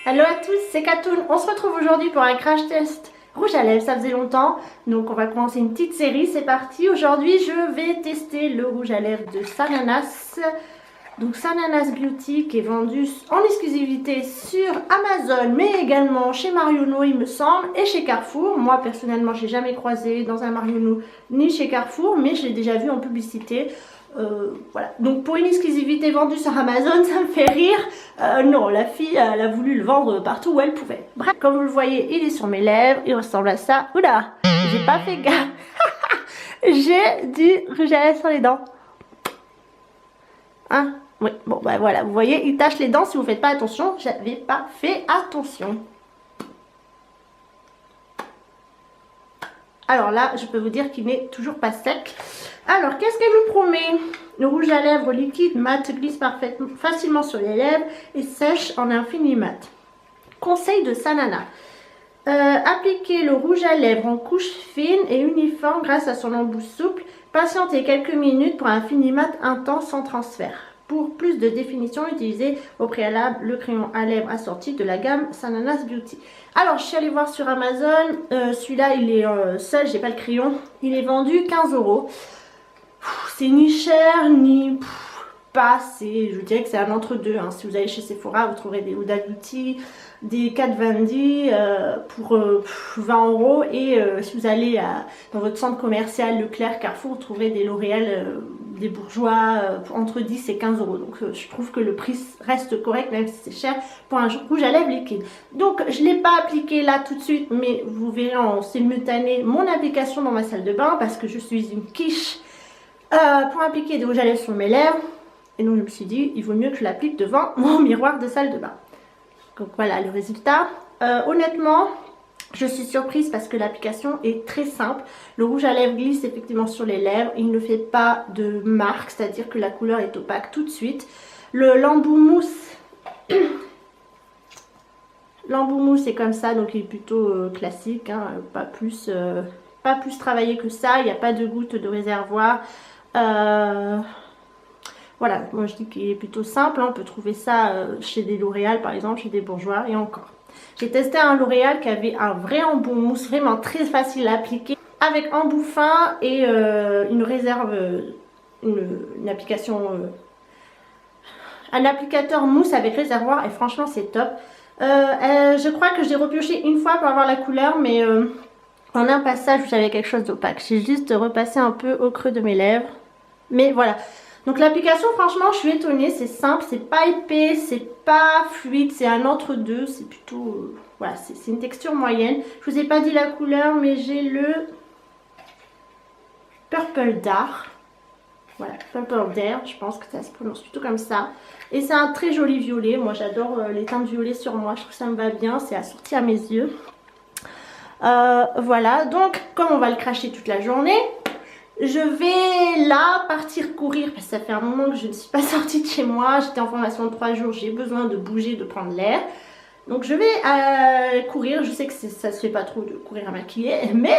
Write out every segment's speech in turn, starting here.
Hello à tous, c'est Katoun. On se retrouve aujourd'hui pour un crash test rouge à lèvres, ça faisait longtemps. Donc on va commencer une petite série, c'est parti. Aujourd'hui je vais tester le rouge à lèvres de Sananas. Donc Sananas Beauty qui est vendu en exclusivité sur Amazon, mais également chez Marionnaud il me semble, et chez Carrefour. Moi personnellement je l'ai jamais croisé dans un Marionnaud ni chez Carrefour, mais je l'ai déjà vu en publicité. Voilà, donc pour une exclusivité vendue sur Amazon, ça me fait rire. Non, la fille elle a voulu le vendre partout où elle pouvait. Bref, comme vous le voyez, il est sur mes lèvres, il ressemble à ça. Oula, j'ai pas fait gaffe. J'ai du rouge à lèvres sur les dents. Hein? Oui, bon bah voilà, vous voyez, il tache les dents si vous faites pas attention. J'avais pas fait attention. Alors là, je peux vous dire qu'il n'est toujours pas sec. Alors, qu'est-ce qu'elle nous promet? Le rouge à lèvres liquide mat glisse parfaitement, facilement sur les lèvres et sèche en infini mat. Conseil de Sanana. Appliquez le rouge à lèvres en couche fine et uniforme grâce à son embout souple. Patientez quelques minutes pour un fini mat intense sans transfert. Pour plus de définition, utilisez au préalable le crayon à lèvres assorti de la gamme Sananas Beauty. Alors, je suis allée voir sur Amazon. Celui-là, il est seul, j'ai pas le crayon. Il est vendu 15 €. C'est ni cher, ni pas. Je dirais que c'est un entre-deux. Hein. Si vous allez chez Sephora, vous trouverez des Huda Beauty, des Kat Von D pour 20 €. Et si vous allez dans votre centre commercial Leclerc, Carrefour, vous trouverez des L'Oréal, des Bourjois entre 10 et 15 €. Donc je trouve que le prix reste correct, même si c'est cher pour un rouge à lèvres liquide. Donc je ne l'ai pas appliqué là tout de suite, mais vous verrez en simultané mon application dans ma salle de bain parce que je suis une quiche pour appliquer des rouges à lèvres sur mes lèvres. Et donc je me suis dit, il vaut mieux que je l'applique devant mon miroir de salle de bain. Donc voilà le résultat. Honnêtement, je suis surprise parce que l'application est très simple. Le rouge à lèvres glisse effectivement sur les lèvres. Il ne fait pas de marque, c'est-à-dire que la couleur est opaque tout de suite. L'embout mousse, l'embout mousse est comme ça, donc il est plutôt classique, hein, pas plus travaillé que ça. Il n'y a pas de gouttes de réservoir. Voilà, moi je dis qu'il est plutôt simple, hein. On peut trouver ça chez des L'Oréal par exemple, chez des Bourjois et encore. J'ai testé un L'Oréal qui avait un vrai embout mousse, vraiment très facile à appliquer, avec embout fin et une réserve, une application, un applicateur mousse avec réservoir, et franchement c'est top. Je crois que j'ai repioché une fois pour avoir la couleur, mais en un passage j'avais quelque chose d'opaque. J'ai juste repassé un peu au creux de mes lèvres, mais voilà. Donc l'application, franchement, je suis étonnée, c'est simple, c'est pas épais, c'est pas fluide, c'est un entre-deux, c'est plutôt, voilà, c'est une texture moyenne. Je vous ai pas dit la couleur, mais j'ai le Purple Dare, voilà, Purple Dare, je pense que ça se prononce plutôt comme ça. Et c'est un très joli violet, moi j'adore les teintes violets sur moi, je trouve que ça me va bien, c'est assorti à mes yeux. Voilà, donc comme on va le cracher toute la journée, je vais là partir courir parce que ça fait un moment que je ne suis pas sortie de chez moi. J'étais en formation de 3 jours, j'ai besoin de bouger, de prendre l'air. Donc je vais courir. Je sais que ça se fait pas trop de courir à maquiller, mais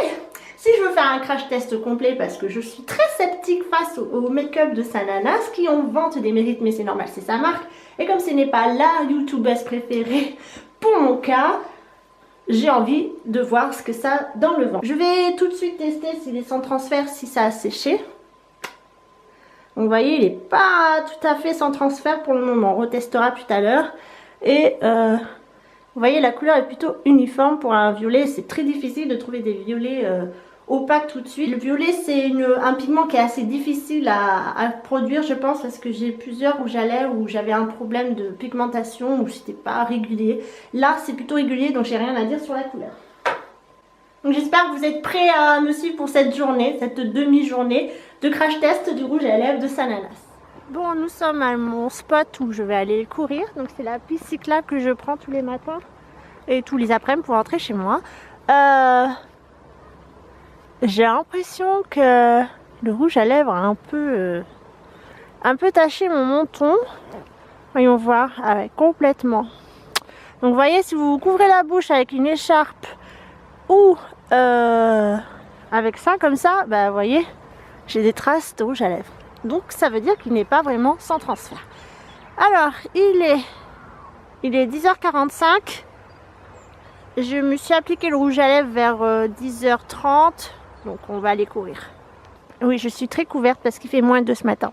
si je veux faire un crash test complet parce que je suis très sceptique face au make-up de Sananas qui en vante des mérites, mais c'est normal, c'est sa marque. Et comme ce n'est pas la youtubeuse préférée pour mon cas, j'ai envie de voir ce que ça a dans le vent. Je vais tout de suite tester s'il est sans transfert, si ça a séché. Donc vous voyez, il n'est pas tout à fait sans transfert pour le moment. On retestera tout à l'heure. Et vous voyez, la couleur est plutôt uniforme pour un violet. C'est très difficile de trouver des violets opaques tout de suite. Le violet, c'est un pigment qui est assez difficile à produire, je pense, parce que j'ai plusieurs rouges à lèvres où j'avais un problème de pigmentation, où c'était pas régulier. Là, c'est plutôt régulier, donc j'ai rien à dire sur la couleur. Donc j'espère que vous êtes prêts à me suivre pour cette journée, cette demi-journée de crash test du rouge à lèvres de Sananas. Bon, nous sommes à mon spot où je vais aller courir. Donc c'est la piste cyclable que je prends tous les matins et tous les après-midi pour rentrer chez moi. J'ai l'impression que le rouge à lèvres a un peu taché mon menton. Voyons voir, complètement. Donc vous voyez, si vous vous couvrez la bouche avec une écharpe ou avec ça comme ça, bah vous voyez, j'ai des traces de rouge à lèvres. Donc ça veut dire qu'il n'est pas vraiment sans transfert. Alors il est Il est 10h45. Je me suis appliqué le rouge à lèvres vers 10h30. Donc on va aller courir. Oui, je suis très couverte parce qu'il fait moins de ce matin.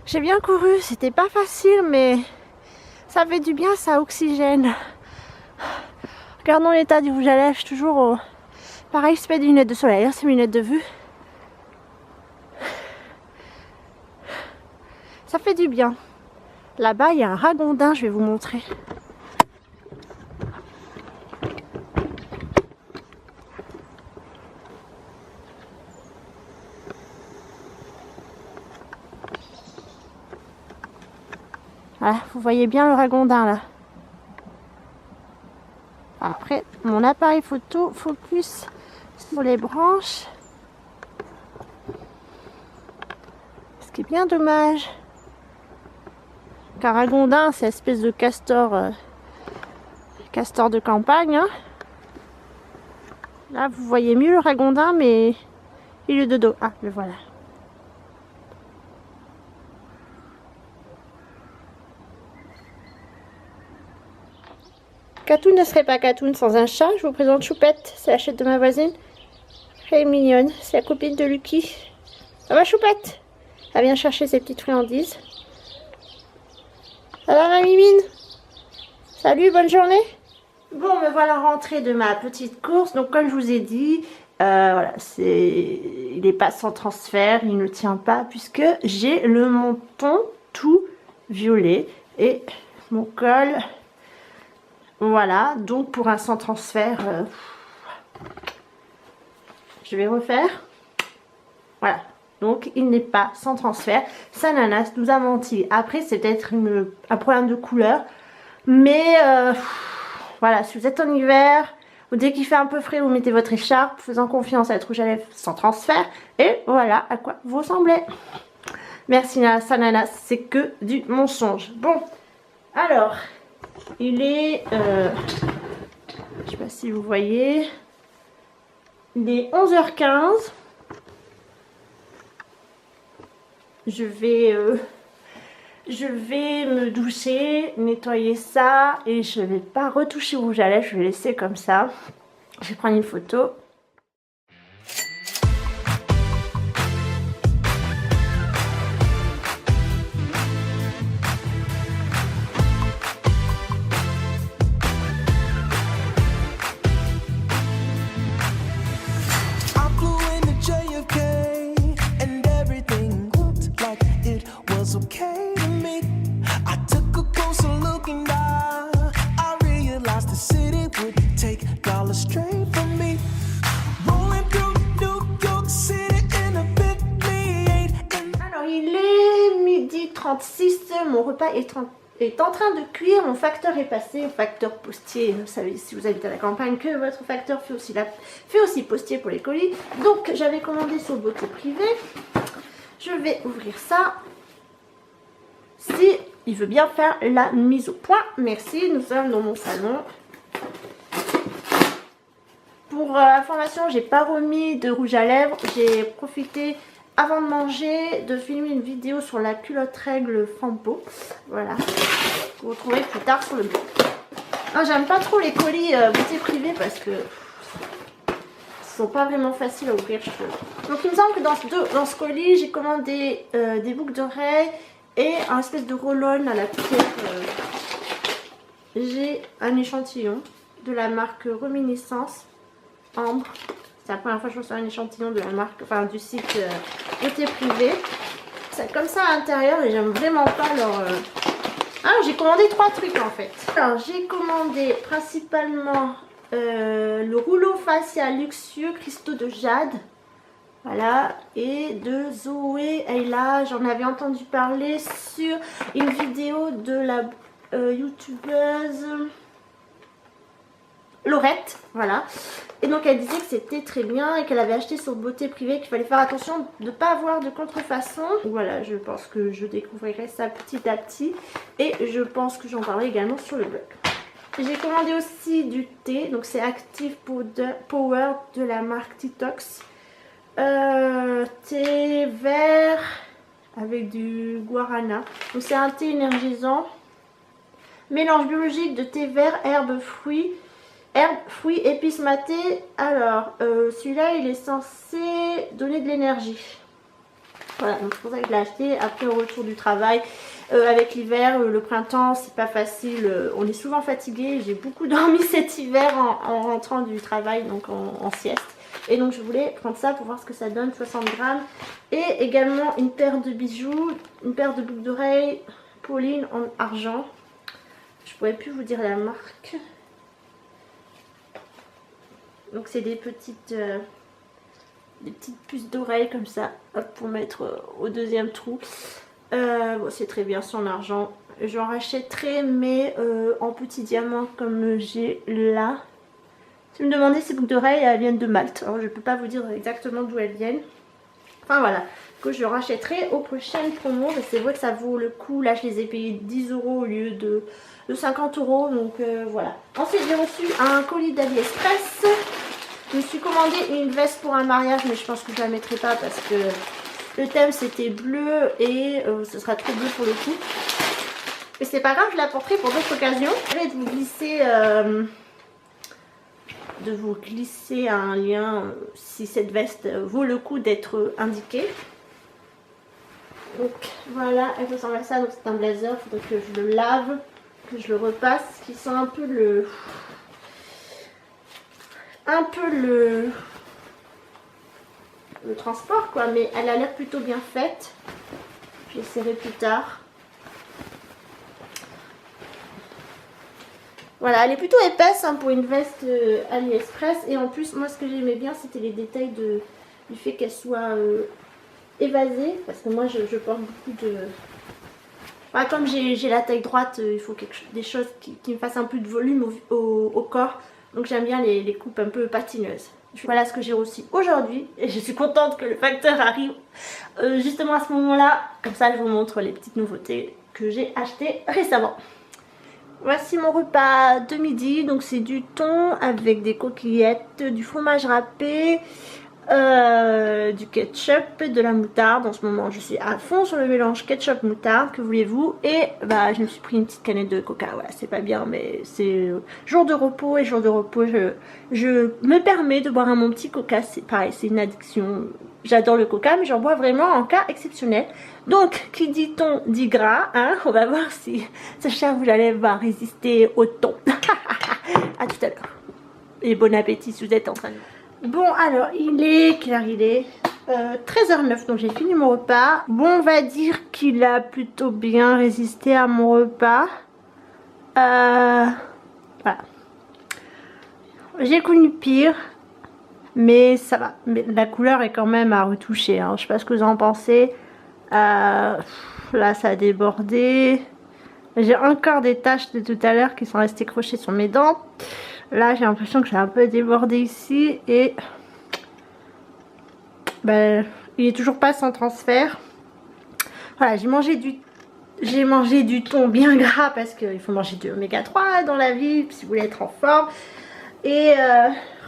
J'ai bien couru, c'était pas facile, mais ça fait du bien, ça oxygène. Regardons l'état du rouge à lèvres, je suis toujours au... Pareil, c'est pas des lunettes de soleil, hein, c'est mes lunettes de vue. Ça fait du bien. Là-bas, il y a un ragondin, je vais vous montrer. Voilà, vous voyez bien le ragondin là. Après, mon appareil photo focus sur les branches. Ce qui est bien dommage. Car ragondin, c'est une espèce de castor, castor de campagne. Hein. Là, vous voyez mieux le ragondin, mais il est de dos. Ah, le voilà. Catoun ne serait pas Catoun sans un chat. Je vous présente Choupette, c'est la chatte de ma voisine. Elle est mignonne, c'est la copine de Lucky. Ça va Choupette? Elle vient chercher ses petites friandises. Ça va ma mimine? Salut, bonne journée. Bon, me voilà rentrée de ma petite course. Donc comme je vous ai dit, voilà, il n'est pas sans transfert, il ne tient pas puisque j'ai le menton tout violet et mon col. Voilà, donc pour un sans transfert, je vais refaire. Voilà, donc il n'est pas sans transfert. Sananas nous a menti. Après, c'est peut-être un problème de couleur. Mais voilà, si vous êtes en hiver, ou dès qu'il fait un peu frais, vous mettez votre écharpe, faisant confiance à être rouge à lèvres sans transfert. Et voilà à quoi vous ressemblez. Merci Sananas, c'est que du mensonge. Bon, alors... Il est, je sais pas si vous voyez, il est 11h15. Je vais me doucher, nettoyer ça et je vais pas retoucher rouge à lèvres, je vais laisser comme ça. Je vais prendre une photo. Mon repas est en train de cuire, mon facteur est passé au facteur postier. Vous savez, si vous habitez à la campagne, que votre facteur fait aussi postier pour les colis. Donc j'avais commandé sur Beauté Privée. Je vais ouvrir ça. Si il veut bien faire la mise au point. Merci, nous sommes dans mon salon. Pour information, j'ai pas remis de rouge à lèvres. J'ai profité avant de manger, de filmer une vidéo sur la culotte règle Fampo. Voilà. Vous retrouverez plus tard sur le blog. J'aime pas trop les colis Beauté Privée parce que sont pas vraiment faciles à ouvrir, je trouve. Donc il me semble que dans ce colis, j'ai commandé des boucles d'oreilles et un espèce de roll-on à la pierre. J'ai un échantillon de la marque Reminiscence Ambre. C'est la première fois que je reçois un échantillon de la marque, enfin du site Beauté Privée. C'est comme ça à l'intérieur et j'aime vraiment pas leur... Ah, j'ai commandé 3 trucs en fait. Alors j'ai commandé principalement le rouleau facial luxueux cristaux de jade. Voilà, et de Zoé Ayla, j'en avais entendu parler sur une vidéo de la youtubeuse Laurette, voilà. Et donc elle disait que c'était très bien et qu'elle avait acheté sur Beauté Privée, qu'il fallait faire attention de ne pas avoir de contrefaçon. Voilà, je pense que je découvrirai ça petit à petit et je pense que j'en parlerai également sur le blog. J'ai commandé aussi du thé, donc c'est Active Power de la marque Detox. Thé vert avec du guarana. Donc c'est un thé énergisant. Mélange biologique de thé vert, herbes, fruits, épices matées. Alors, celui-là, il est censé donner de l'énergie. Voilà, donc c'est pour ça que je l'ai acheté. Après, au retour du travail, avec l'hiver, le printemps, c'est pas facile. On est souvent fatigué. J'ai beaucoup dormi cet hiver en rentrant du travail, donc en sieste. Et donc, je voulais prendre ça pour voir ce que ça donne, 60 grammes. Et également une paire de bijoux, une paire de boucles d'oreilles, Pauline en argent. Je pourrais plus vous dire la marque. Donc c'est des petites puces d'oreilles comme ça, hop, pour mettre au deuxième trou. Bon, c'est très bien, son argent. J'en rachèterai, mais en petit diamant comme j'ai là. Si vous me demandez, ces boucles d'oreilles, elles viennent de Malte. Alors je ne peux pas vous dire exactement d'où elles viennent. Enfin voilà, que je rachèterai aux prochaines promos. C'est vrai que ça vaut le coup. Là, je les ai payés 10 € au lieu de 50 €. Donc voilà. Ensuite, j'ai reçu un colis d'AliExpress. Je me suis commandé une veste pour un mariage, mais je pense que je ne la mettrai pas parce que le thème c'était bleu et ce sera trop bleu pour le coup. Et c'est pas grave, je la porterai pour d'autres occasions. Je vais vous glisser un lien si cette veste vaut le coup d'être indiquée. Donc voilà, elle ressemble à ça. Donc c'est un blazer, il faudrait que je le lave, que je le repasse, qui sent un peu le transport quoi, mais elle a l'air plutôt bien faite. J'essaierai plus tard. Voilà, elle est plutôt épaisse hein, pour une veste AliExpress. Et en plus, moi ce que j'aimais bien, c'était les détails du fait qu'elle soit évasée. Parce que moi, je porte beaucoup de... Enfin, comme j'ai la taille droite, il faut des choses qui me fassent un peu de volume au corps. Donc j'aime bien les coupes un peu patineuses. Voilà ce que j'ai reçu aujourd'hui. Et je suis contente que le facteur arrive justement à ce moment-là. Comme ça, je vous montre les petites nouveautés que j'ai achetées récemment. Voici mon repas de midi. Donc c'est du thon avec des coquillettes, du fromage râpé, du ketchup, de la moutarde. En ce moment je suis à fond sur le mélange ketchup moutarde, que voulez-vous. Et bah je me suis pris une petite canette de coca. Voilà, c'est pas bien mais c'est jour de repos. Et jour de repos je me permets de boire mon petit coca. C'est pareil, c'est une addiction. J'adore le coca mais j'en bois vraiment en cas exceptionnel. Donc qui dit thon dit gras hein. On va voir si ce cher vous allez va résister au thon. À tout à l'heure. Et bon appétit si vous êtes en train de... Bon alors il est, quelle heure il est 13h09, donc j'ai fini mon repas. Bon on va dire qu'il a plutôt bien résisté à mon repas. Voilà. J'ai connu pire, mais ça va. Mais la couleur est quand même à retoucher hein. Je sais pas ce que vous en pensez. Là ça a débordé. J'ai encore des taches de tout à l'heure qui sont restées crochées sur mes dents. Là j'ai l'impression que j'ai un peu débordé ici et ben, il est toujours pas sans transfert. Voilà, j'ai mangé du thon bien gras parce qu'il faut manger du oméga 3 dans la vie si vous voulez être en forme. Et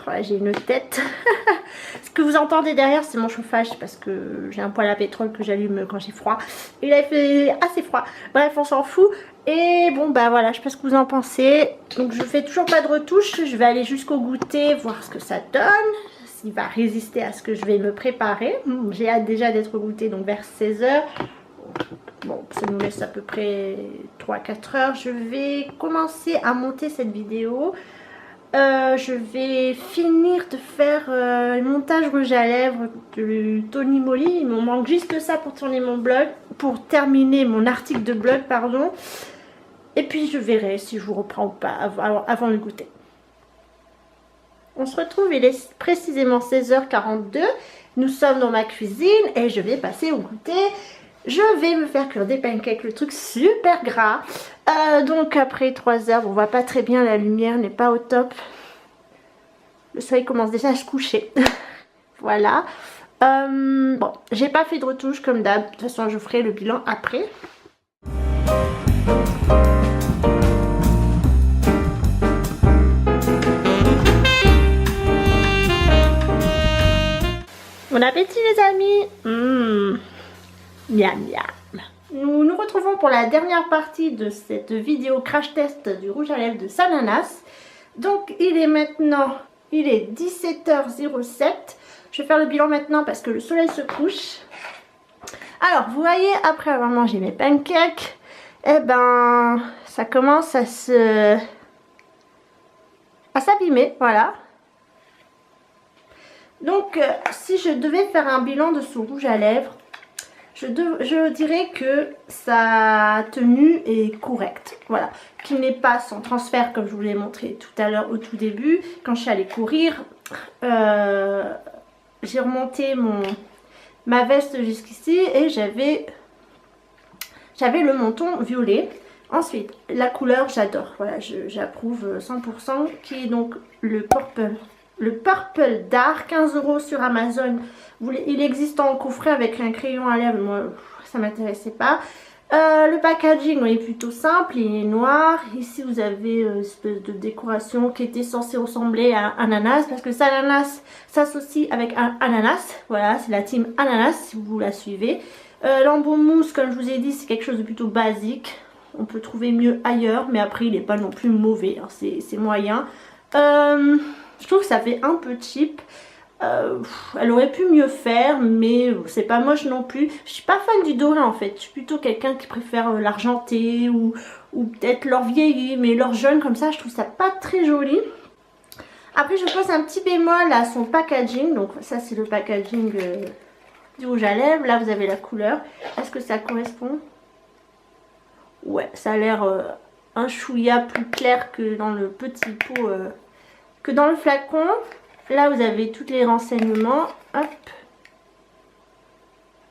voilà, j'ai une tête. Ce que vous entendez derrière c'est mon chauffage parce que j'ai un poêle à pétrole que j'allume quand j'ai froid. Il a fait assez froid. Bref, on s'en fout. Et bon bah voilà, je sais pas ce que vous en pensez. Donc je fais toujours pas de retouche. Je vais aller jusqu'au goûter, voir ce que ça donne. S'il va résister à ce que je vais me préparer. J'ai hâte déjà d'être goûté donc vers 16h. Bon, ça nous laisse à peu près 3-4 heures. Je vais commencer à monter cette vidéo. Je vais finir de faire le montage rouge à lèvres de Tony Moly. Il me manque juste ça pour tourner mon blog, pour terminer mon article de blog, pardon. Et puis je verrai si je vous reprends ou pas avant le goûter. On se retrouve, il est précisément 16h42. Nous sommes dans ma cuisine et je vais passer au goûter. Je vais me faire cuire des pancakes, le truc super gras. Donc après 3 heures, on voit pas très bien, la lumière n'est pas au top. Le soleil commence déjà à se coucher. Voilà. Bon, j'ai pas fait de retouche comme d'hab. De toute façon, je ferai le bilan après. Bon appétit les amis. Miam miam. Nous nous retrouvons pour la dernière partie de cette vidéo crash test du rouge à lèvres de Sananas. Donc il est maintenant, il est 17h07. Je vais faire le bilan maintenant parce que le soleil se couche. Alors vous voyez, après avoir mangé mes pancakes, eh ben ça commence à s'abîmer, voilà. Donc si je devais faire un bilan de ce rouge à lèvres, je dirais que sa tenue est correcte, voilà, qu'il n'est pas sans transfert comme je vous l'ai montré tout à l'heure au tout début. Quand je suis allée courir, j'ai remonté ma veste jusqu'ici et j'avais le menton violet. Ensuite, la couleur j'adore, voilà, j'approuve 100%, qui est donc le purple. Le Purple Dark, 15 € sur Amazon. Il existe en coffret avec un crayon à lèvres, moi ça m'intéressait pas. Le packaging est plutôt simple, il est noir. Ici vous avez une espèce de décoration qui était censée ressembler à un ananas, parce que Sananas s'associe avec un ananas. Voilà, c'est la team ananas si vous la suivez. L'embout mousse, comme je vous ai dit, c'est quelque chose de plutôt basique. On peut trouver mieux ailleurs, mais après il n'est pas non plus mauvais, hein, c'est moyen. Je trouve que ça fait un peu cheap. Elle aurait pu mieux faire, mais c'est pas moche non plus. Je suis pas fan du doré en fait. Je suis plutôt quelqu'un qui préfère l'argenté ou peut-être l'or vieilli, mais l'or jaune comme ça, je trouve ça pas très joli. Après, je pose un petit bémol à son packaging. Donc ça, c'est le packaging du rouge à lèvres. Là, vous avez la couleur. Est-ce que ça correspond? Ouais, ça a l'air un chouïa plus clair que dans le petit pot, que dans le flacon. Là vous avez tous les renseignements, hop,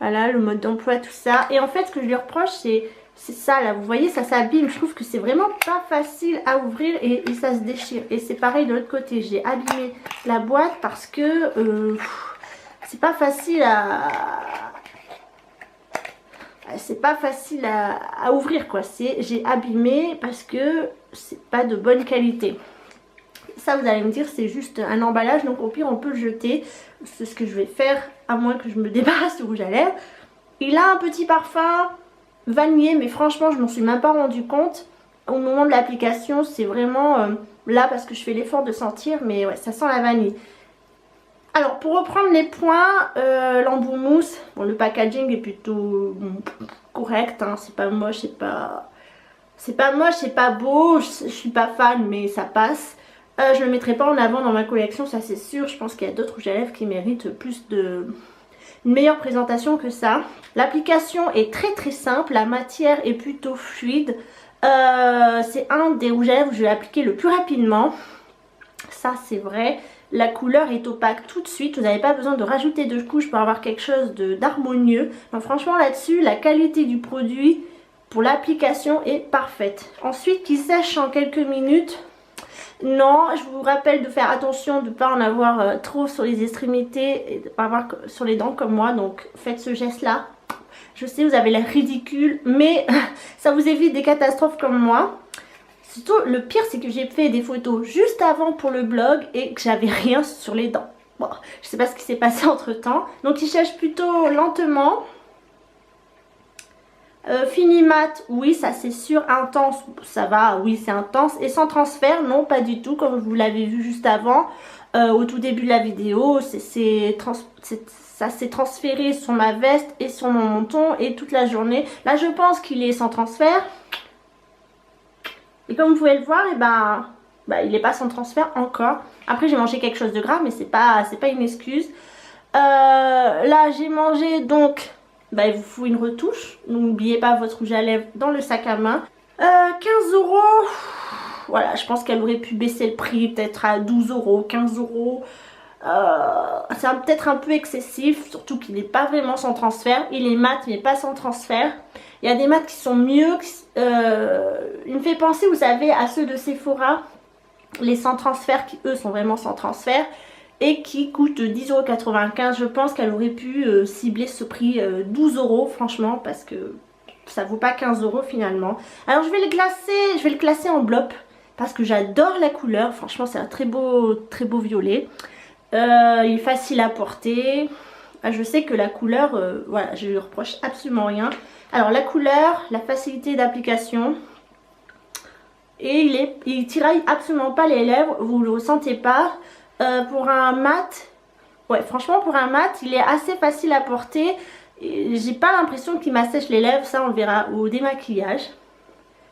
voilà le mode d'emploi, tout ça. Et en fait ce que je lui reproche c'est ça là, vous voyez ça s'abîme. Je trouve que c'est vraiment pas facile à ouvrir et ça se déchire. Et c'est pareil de l'autre côté, j'ai abîmé la boîte parce que c'est pas facile à ouvrir quoi. J'ai abîmé parce que c'est pas de bonne qualité. Ça vous allez me dire c'est juste un emballage, donc au pire on peut le jeter. C'est ce que je vais faire à moins que je me débarrasse du rouge à lèvres. Il a un petit parfum vanillé, mais franchement je m'en suis même pas rendu compte au moment de l'application. C'est vraiment là parce que je fais l'effort de sentir, mais ouais ça sent la vanille. Alors pour reprendre les points, l'embout mousse, bon, le packaging est plutôt correct, hein, c'est pas moche, c'est pas moche, c'est pas beau, je suis pas fan mais ça passe. Je ne le mettrai pas en avant dans ma collection, ça c'est sûr. Je pense qu'il y a d'autres rouges à lèvres qui méritent une meilleure présentation que ça. L'application est très simple, la matière est plutôt fluide. C'est un des rouges à lèvres que je vais appliquer le plus rapidement. Ça c'est vrai. La couleur est opaque tout de suite, vous n'avez pas besoin de rajouter de couches pour avoir quelque chose d'harmonieux. Franchement là-dessus, la qualité du produit pour l'application est parfaite. Ensuite, qui sèche en quelques minutes. Non, je vous rappelle de faire attention de ne pas en avoir trop sur les extrémités et de ne pas avoir sur les dents comme moi. Donc faites ce geste là. Je sais, vous avez l'air ridicule, mais ça vous évite des catastrophes comme moi. Surtout, le pire c'est que j'ai fait des photos juste avant pour le blog et que j'avais rien sur les dents. Bon, je sais pas ce qui s'est passé entre temps. Donc il sèche plutôt lentement. Fini mat, oui ça c'est sûr. Intense, ça va, oui c'est intense. Et sans transfert, non pas du tout, comme vous l'avez vu juste avant au tout début de la vidéo. Ça s'est transféré sur ma veste et sur mon menton et toute la journée. Là je pense qu'il est sans transfert. Et comme vous pouvez le voir, et il n'est pas sans transfert encore. Après j'ai mangé quelque chose de grave mais c'est pas une excuse. Là j'ai mangé donc... il vous faut une retouche. N'oubliez pas votre rouge à lèvres dans le sac à main. 15 €. Voilà, je pense qu'elle aurait pu baisser le prix peut-être à 12 €, 15 €. C'est peut-être un peu excessif, surtout qu'il n'est pas vraiment sans transfert. Il est mat mais pas sans transfert. Il y a des mats qui sont mieux. Il me fait penser, vous savez, à ceux de Sephora. les sans transfert qui eux sont vraiment sans transfert et qui coûtent 10,95 €. Je pense qu'elle aurait pu cibler ce prix 12 € franchement, parce que ça vaut pas 15 € finalement. Alors je vais le classer en blob parce que j'adore la couleur. Franchement c'est un très beau violet. Il est facile à porter. Je sais que la couleur, voilà, je lui reproche absolument rien. Alors la couleur, la facilité d'application. Et il tiraille absolument pas les lèvres, vous le ressentez pas. Pour un mat, ouais franchement pour un mat il est assez facile à porter. J'ai pas l'impression qu'il m'assèche les lèvres, ça on le verra au démaquillage.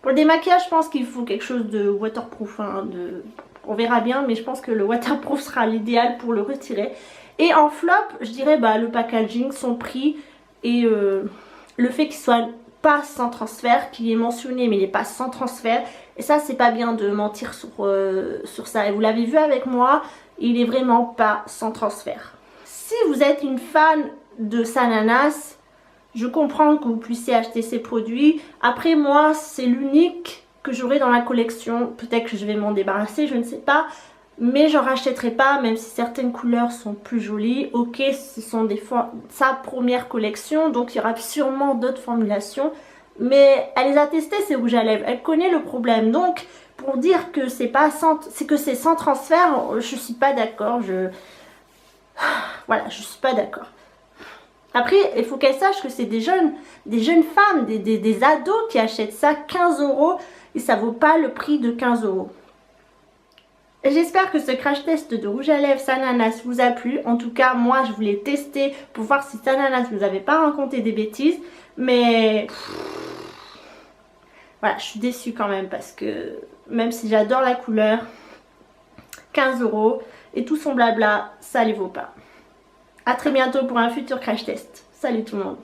Pour le démaquillage je pense qu'il faut quelque chose de waterproof, hein, on verra bien, mais je pense que le waterproof sera l'idéal pour le retirer. Et en flop je dirais le packaging, son prix et le fait qu'il soit pas sans transfert, qui est mentionné mais il n'est pas sans transfert. Et ça c'est pas bien de mentir sur ça. Et vous l'avez vu avec moi, il est vraiment pas sans transfert. Si vous êtes une fan de Sananas, je comprends que vous puissiez acheter ces produits. Après moi c'est l'unique que j'aurai dans la collection. Peut-être que je vais m'en débarrasser, je ne sais pas. Mais j'en rachèterai pas, même si certaines couleurs sont plus jolies. Ok, ce sont des fois sa première collection, donc il y aura sûrement d'autres formulations. Mais elle les a testés ces rouges à lèvres, elle connaît le problème. Donc pour dire que c'est sans transfert, je suis pas d'accord. Voilà, je suis pas d'accord. Après, il faut qu'elle sache que c'est des jeunes femmes, des ados qui achètent ça 15 € et ça vaut pas le prix de 15 €. J'espère que ce crash test de rouge à lèvres Sananas vous a plu. En tout cas, moi, je voulais tester pour voir si Sananas ne nous avait pas raconté des bêtises. Mais voilà, je suis déçue quand même parce que même si j'adore la couleur, 15 € et tout son blabla, ça les vaut pas. A très bientôt pour un futur crash test. Salut tout le monde.